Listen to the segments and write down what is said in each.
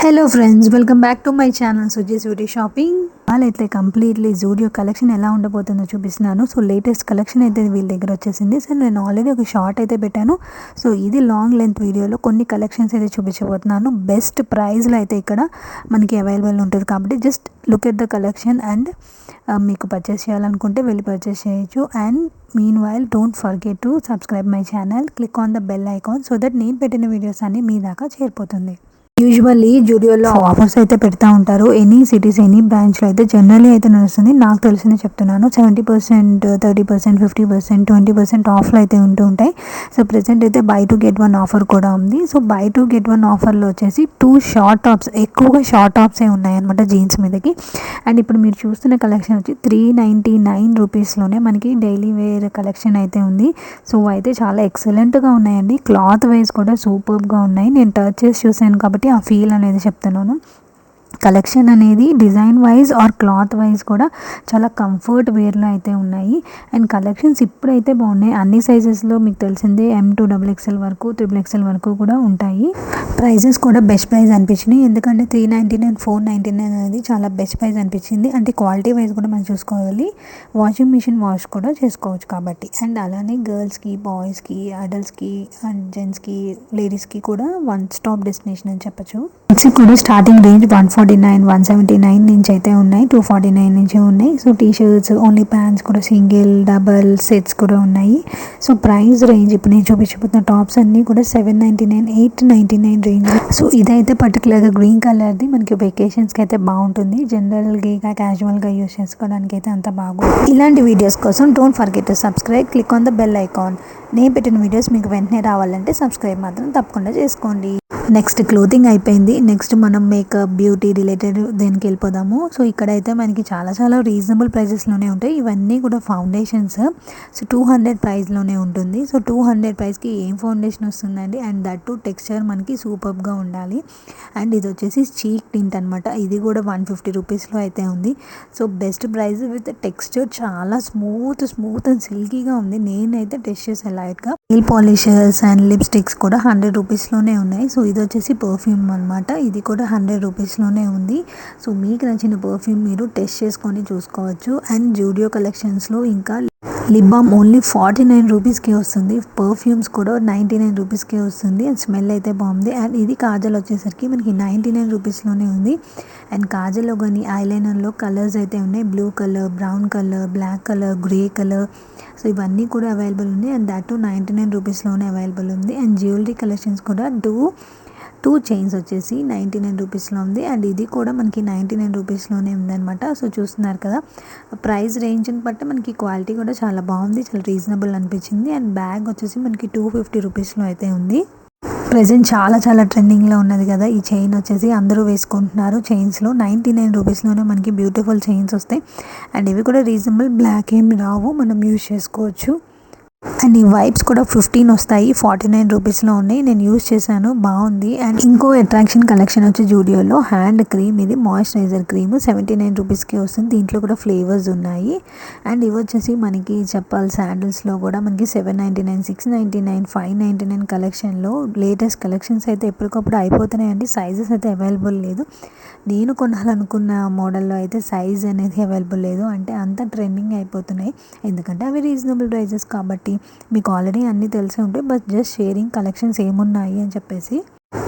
Hello friends, welcome back to my channel Suji's beauty shopping. వాళ్ళైతే completely Zudio collection ఎలా ఉండబోతుందో చూపిస్తున్నాను. సో లేటెస్ట్ కలెక్షన్ అయితే వీళ్ళ దగ్గర వచ్చేసింది. సో నేను ఆల్రెడీ ఒక షార్ట్ అయితే పెట్టాను. సో ఇది లాంగ్ లెంత్ వీడియోలో కొన్ని కలెక్షన్స్ అయితే చూపించబోతున్నాను. బెస్ట్ ప్రైస్లో అయితే ఇక్కడ మనకి అవైలబుల్ ఉంటుంది కాబట్టి just look at the collection and మీకు పర్చేస్ చేయాలనుకుంటే వెళ్ళి పర్చేస్ చేయొచ్చు. And mean while don't forget to subscribe my channel, click on the bell icon so that నేను పెట్టిన వీడియోస్ అన్ని మీ దాకా చేరిపోతుంది. యూజువల్లీ జూడియోలో ఆఫర్స్ అయితే పెడతా ఉంటారు. ఎనీ సిటీస్ ఎనీ బ్రాంచ్లో అయితే జనరలీ అయితే నడుస్తుంది. నాకు తెలిసింది చెప్తున్నాను. 70%, 30%, 50%, 20% ఆఫ్లో అయితే ఉంటూ ఉంటాయి. సో ప్రెసెంట్ అయితే by to get one offer కూడా ఉంది. So by to get one ఆఫర్లో వచ్చేసి 2 షార్ట్ టాప్స్, ఎక్కువగా షార్ట్ టాప్సే ఉన్నాయన్నమాట జీన్స్ మీదకి. అండ్ ఇప్పుడు మీరు చూస్తున్న కలెక్షన్ వచ్చి 399 రూపీస్లోనే మనకి డైలీ వేర్ కలెక్షన్ అయితే ఉంది. సో అయితే చాలా ఎక్సలెంట్గా ఉన్నాయండి. క్లాత్ వైజ్ కూడా సూపర్గా ఉన్నాయి. నేను టచ్ చేసి చూశాను కాబట్టి ఆ ఫీల్ అనేది చెప్తున్నాను. కలెక్షన్ అనేది design wise or cloth wise కూడా చాలా కంఫర్ట్ వేర్లో అయితే ఉన్నాయి. అండ్ కలెక్షన్స్ ఇప్పుడైతే బాగున్నాయి. అన్ని సైజెస్లో మీకు తెలిసిందే M2 XXL వరకు, XXL వరకు కూడా ఉంటాయి. ప్రైజెస్ కూడా బెస్ట్ ప్రైస్ అనిపించినాయి. ఎందుకంటే 399, 499 అనేది చాలా బెస్ట్ ప్రైస్ అనిపించింది. అంటే క్వాలిటీ వైజ్ కూడా మనం చూసుకోవాలి. వాషింగ్ మిషన్ వాష్ కూడా చేసుకోవచ్చు కాబట్టి. అండ్ అలానే గర్ల్స్కి, బాయ్స్కి, అడల్ట్స్కి అండ్ జెంట్స్కి, లేడీస్కి కూడా వన్ స్టాప్ డెస్టినేషన్ అని చెప్పచ్చు. కూడా స్టార్టింగ్ రేంజ్ 149, 179 నుంచి అయితే ఉన్నాయి. 249 నుంచి ఉన్నాయి. So T shirts, only pants కూడా సింగిల్, డబల్ సెట్స్ కూడా ఉన్నాయి. సో ప్రైస్ రేంజ్ ఇప్పుడు నేను చూపించబోతున్న టాప్స్ అన్నీ కూడా 799, 899 రేంజ్. సో ఇదైతే పర్టికులర్గా గ్రీన్ కలర్ది మనకి వెకేషన్స్కి అయితే బాగుంటుంది. జనరల్గా క్యాజువల్గా యూస్ చేసుకోవడానికి అయితే అంత బాగుంది. ఇలాంటి వీడియోస్ కోసం don't forget to subscribe, click on the bell icon. నేను పెట్టిన వీడియోస్ మీకు వెంటనే రావాలంటే సబ్స్క్రైబ్ మాత్రం తప్పకుండా చేసుకోండి. నెక్స్ట్ క్లోతింగ్ అయిపోయింది. నెక్స్ట్ మనం మేకప్, బ్యూటీ రిలేటెడ్ దేనికి వెళ్ళిపోదాము. సో ఇక్కడైతే మనకి చాలా రీజనబుల్ ప్రైజెస్లోనే ఉంటాయి. ఇవన్నీ కూడా ఫౌండేషన్స్. సో 200 ప్రైస్లోనే ఉంటుంది. సో 200 ప్రైస్కి ఏం ఫౌండేషన్ వస్తుందండి. అండ్ దట్ టు టెక్స్చర్ మనకి సూపర్గా ఉండాలి. అండ్ ఇది వచ్చేసి చీక్ టింట్ అనమాట. ఇది కూడా 150 రూపీస్లో అయితే ఉంది. So best price with texture చాలా స్మూత్ అండ్ సిల్కీగా ఉంది. నేనైతే టెస్ట్ చేసాను లైట్గా. నెయిల్ పాలిషర్స్ అండ్ లిప్స్టిక్స్ కూడా 100 రూపీస్లోనే ఉన్నాయి. సో ఇది వచ్చేసి పర్ఫ్యూమ్ అనమాట. ఇది కూడా 100 రూపీస్లోనే ఉంది. సో మీకు నచ్చిన పర్ఫ్యూమ్ మీరు టెస్ట్ చేసుకొని చూసుకోవచ్చు. అండ్ జూడియో కలెక్షన్స్లో ఇంకా లిప్ బామ్ ఓన్లీ 49 రూపీస్కి వస్తుంది. పర్ఫ్యూమ్స్ కూడా 99 రూపీస్కి వస్తుంది. అండ్ స్మెల్ అయితే బాగుంది. అండ్ ఇది కాజల్ వచ్చేసరికి మనకి 99 రూపీస్లోనే ఉంది. అండ్ కాజల్లో కానీ ఐలైనర్లో కలర్స్ అయితే ఉన్నాయి. Blue colour, brown colour, black colour, grey colour. So ఇవన్నీ కూడా అవైలబుల్ ఉన్నాయి. అండ్ దట్ 99 రూపీస్లోనే అవైలబుల్ ఉంది. అండ్ జ్యువెలరీ కలెక్షన్స్ కూడా టూ చైన్స్ వచ్చేసి 99 రూపీస్లో ఉంది. అండ్ ఇది కూడా మనకి 99 రూపీస్లోనే ఉందన్నమాట. సో చూస్తున్నారు కదా, ప్రైస్ రేంజ్ని బట్టి మనకి క్వాలిటీ కూడా చాలా బాగుంది, చాలా రీజనబుల్ అనిపించింది. అండ్ బ్యాగ్ వచ్చేసి మనకి 250 రూపీస్లో అయితే ఉంది. ప్రెజెంట్ చాలా ట్రెండింగ్లో ఉన్నది కదా ఈ చైన్ వచ్చేసి, అందరూ వేసుకుంటున్నారు. చైన్స్లో 99 రూపీస్లోనే మనకి బ్యూటిఫుల్ చైన్స్ వస్తాయి. అండ్ ఇవి కూడా రీజనబుల్, బ్లాక్ ఏమి రావు, మనం యూజ్ చేసుకోవచ్చు. అండ్ ఈ వైప్స్ కూడా 15 వస్తాయి. 49 రూపీస్లో ఉన్నాయి. నేను యూజ్ చేశాను, బాగుంది. అండ్ ఇంకో అట్రాక్షన్ కలెక్షన్ వచ్చి జూడియోలో హ్యాండ్ క్రీమ్. ఇది మాయిశ్చరైజర్ క్రీమ్ 79 రూపీస్కి వస్తుంది. దీంట్లో కూడా ఫ్లేవర్స్ ఉన్నాయి. అండ్ ఇవి వచ్చేసి మనకి చెప్పాలి శాండిల్స్లో కూడా మనకి 799, 699, 599 కలెక్షన్లో లేటెస్ట్ కలెక్షన్స్ అయితే ఎప్పటికప్పుడు అయిపోతున్నాయండి. సైజెస్ అయితే అవైలబుల్ లేదు. నేను కొనాలనుకున్న మోడల్లో అయితే సైజ్ అనేది అవైలబుల్ లేదు. అంటే అంత ట్రెండింగ్ అయిపోతున్నాయి. ఎందుకంటే అవి రీజనబుల్ ప్రైజెస్ కాబట్టి. మీకు ఆల్రెడీ అన్నీ తెలిసి ఉంటాయి. బట్ జస్ట్ షేరింగ్ కలెక్షన్స్ ఏమున్నాయి అని చెప్పేసి.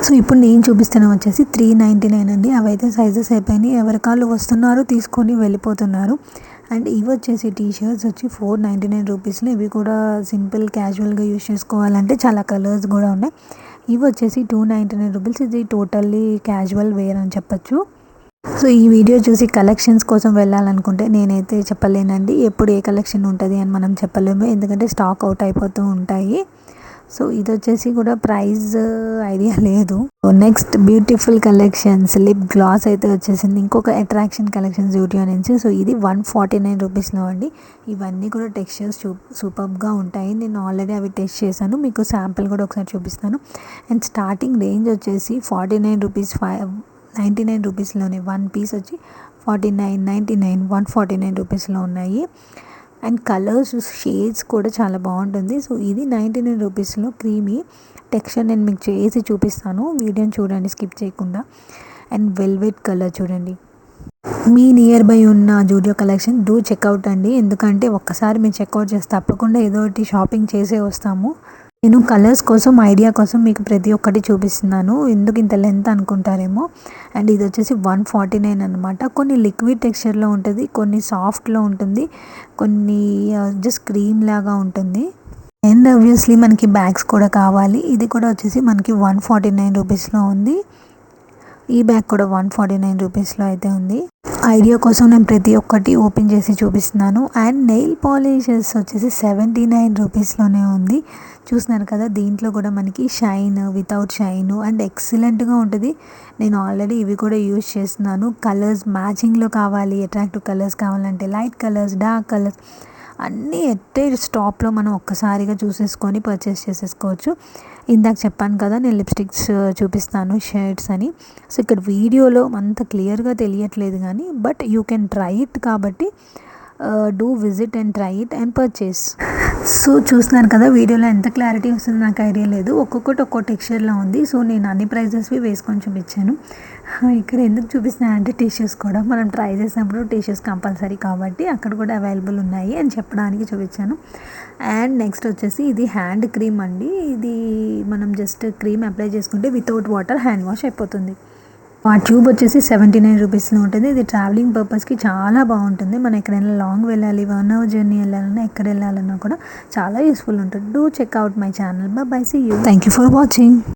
సో ఇప్పుడు నేను చూపిస్తున్నా వచ్చేసి 399 అండి. అవైతే సైజెస్ అయిపోయినాయి. ఎవరి కాళ్ళు వస్తున్నారు, తీసుకొని వెళ్ళిపోతున్నారు. అండ్ ఇవి వచ్చేసి టీ షర్ట్స్ వచ్చి 499 రూపీస్లో. ఇవి కూడా సింపుల్ క్యాజువల్గా యూజ్ చేసుకోవాలంటే చాలా కలర్స్ కూడా ఉన్నాయి. ఇవి వచ్చేసి 299 రూపీస్. ఇది టోటల్లీ క్యాజువల్ వేర్ అని చెప్పచ్చు. సో ఈ వీడియో చూసి కలెక్షన్స్ కోసం వెళ్ళాలనుకుంటే నేనైతే చెప్పలేనండి. ఎప్పుడు ఏ కలెక్షన్ ఉంటుంది అని మనం చెప్పలేము, ఎందుకంటే స్టాక్ అవుట్ అయిపోతూ ఉంటాయి. సో ఇది వచ్చేసి కూడా ప్రైస్ ఐడియా లేదు. Next beautiful collections lip gloss అయితే వచ్చేసింది. ఇంకొక అట్రాక్షన్ కలెక్షన్ జూడియో నుంచి. సో ఇది 149 రూపీస్లో అండి. ఇవన్నీ కూడా టెక్స్చర్స్ సూపర్గా ఉంటాయి. నేను ఆల్రెడీ అవి టెస్ట్ చేశాను. మీకు శాంపిల్ కూడా ఒకసారి చూపిస్తాను. అండ్ స్టార్టింగ్ రేంజ్ వచ్చేసి 49 రూపీస్, 99 రూపీస్లోనే. వన్ పీస్ వచ్చి 49, 99, 149 రూపీస్లో ఉన్నాయి. అండ్ కలర్స్, షేడ్స్ కూడా చాలా బాగుంటుంది. సో ఇది 99 రూపీస్లో క్రీమీ టెక్స్చర్. నేను మీకు చేసి చూపిస్తాను, వీడియోని చూడండి స్కిప్ చేయకుండా. అండ్ వెల్వెట్ కలర్ చూడండి. మీ నియర్ బై ఉన్న జూడియో కలెక్షన్ డూ చెక్అవుట్ అండి. ఎందుకంటే ఒక్కసారి మేము చెక్అవుట్ చేస్తే తప్పకుండా ఏదో ఒకటి షాపింగ్ చేసే వస్తాము. నేను కలర్స్ కోసం ఐడియా కోసం మీకు ప్రతి ఒక్కటి చూపిస్తున్నాను. ఎందుకు ఇంత లెంత్ అనుకుంటారేమో. అండ్ ఇది వచ్చేసి 149 అనమాట. కొన్ని లిక్విడ్ టెక్స్చర్లో ఉంటుంది, కొన్ని సాఫ్ట్లో ఉంటుంది, కొన్ని జస్ట్ క్రీమ్ లాగా ఉంటుంది. అండ్ ఆబ్వియస్లీ మనకి బ్యాగ్స్ కూడా కావాలి. ఇది కూడా వచ్చేసి మనకి 149 రూపీస్లో ఉంది. ఈ బ్యాగ్ కూడా 149 రూపీస్లో అయితే ఉంది. ఐడియా కోసం నేను ప్రతి ఒక్కటి ఓపెన్ చేసి చూపిస్తున్నాను. అండ్ నెయిల్ పాలిషెస్ వచ్చేసి 79 రూపీస్లోనే ఉంది. చూస్తున్నారు కదా, దీంట్లో కూడా మనకి షైన్, వితౌట్ షైన్ అండ్ ఎక్సలెంట్గా ఉంటుంది. నేను ఆల్రెడీ ఇవి కూడా యూజ్ చేస్తున్నాను. కలర్స్ మ్యాచింగ్లో కావాలి, అట్రాక్టివ్ కలర్స్ కావాలంటే లైట్ కలర్స్, డార్క్ కలర్స్ అన్నీ ఎట్టే స్టాప్లో మనం ఒక్కసారిగా చూసేసుకొని పర్చేస్ చేసేసుకోవచ్చు. ఇందాక చెప్పాను కదా నేను లిప్స్టిక్స్ చూపిస్తాను షేడ్స్ అని. సో ఇక్కడ వీడియోలో అంత క్లియర్గా తెలియట్లేదు కానీ but you can try it కాబట్టి do visit and try it and purchase. So చూస్తున్నారు కదా, వీడియోలో ఎంత క్లారిటీ వస్తుందో నాకు ఐడియా లేదు. ఒక్కొక్కటి ఒక్కో టెక్స్చర్లో ఉంది. సో నేను అన్ని ప్రైజెస్వి వేసుకొని చూపించాను. ఇక్కడ ఎందుకు చూపిస్తున్నాను అంటే టిష్యూస్ కూడా మనం ట్రై చేసినప్పుడు టిష్యూస్ కంపల్సరీ కాబట్టి అక్కడ కూడా అవైలబుల్ ఉన్నాయి అని చెప్పడానికి చూపించాను. అండ్ నెక్స్ట్ వచ్చేసి ఇది హ్యాండ్ క్రీమ్ అండి. ఇది మనం జస్ట్ క్రీమ్ అప్లై చేసుకుంటే వితౌట్ వాటర్ హ్యాండ్ వాష్ అయిపోతుంది. ఆ ట్యూబ్ వచ్చేసి 79 రూపీస్లో ఉంటుంది. ఇది ట్రావెలింగ్ పర్పస్కి చాలా బాగుంటుంది. మనం ఎక్కడైనా లాంగ్ వెళ్ళాలి, 1 hour జర్నీ వెళ్ళాలన్నా, ఎక్కడ వెళ్ళాలన్నా కూడా చాలా యూస్ఫుల్ ఉంటుంది. Do check out my channel. Bye see you. Thank you for watching.